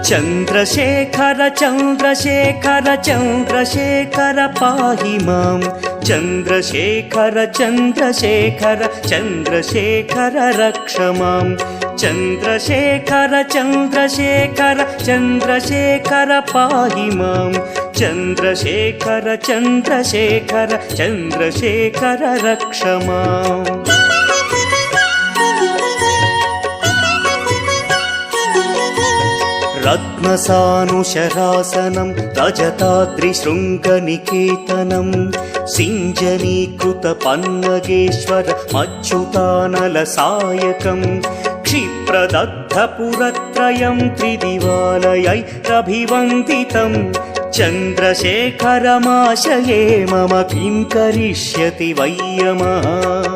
चन्द्रशेखर चन्द्रशेखर चन्द्रशेखर पाहि मां चन्द्रशेखर चन्द्रशेखर चन्द्रशेखर रक्ष मां चन्द्रशेखर चन्द्रशेखर चन्द्रशेखर पाहि मां चन्द्रशेखर चन्द्रशेखर चन्द्रशेखर रक्ष माम् रत्नसानुशरासनं रजताद्रिशृङ्गनिकेतनं सिञ्जनीकृतपन्नगेश्वर मच्युतानलसायकं क्षिप्रदग्धपुरत्रयं त्रिदिवालयैरभिवन्दितं चन्द्रशेखरमाशये मम किं करिष्यति वै यमः।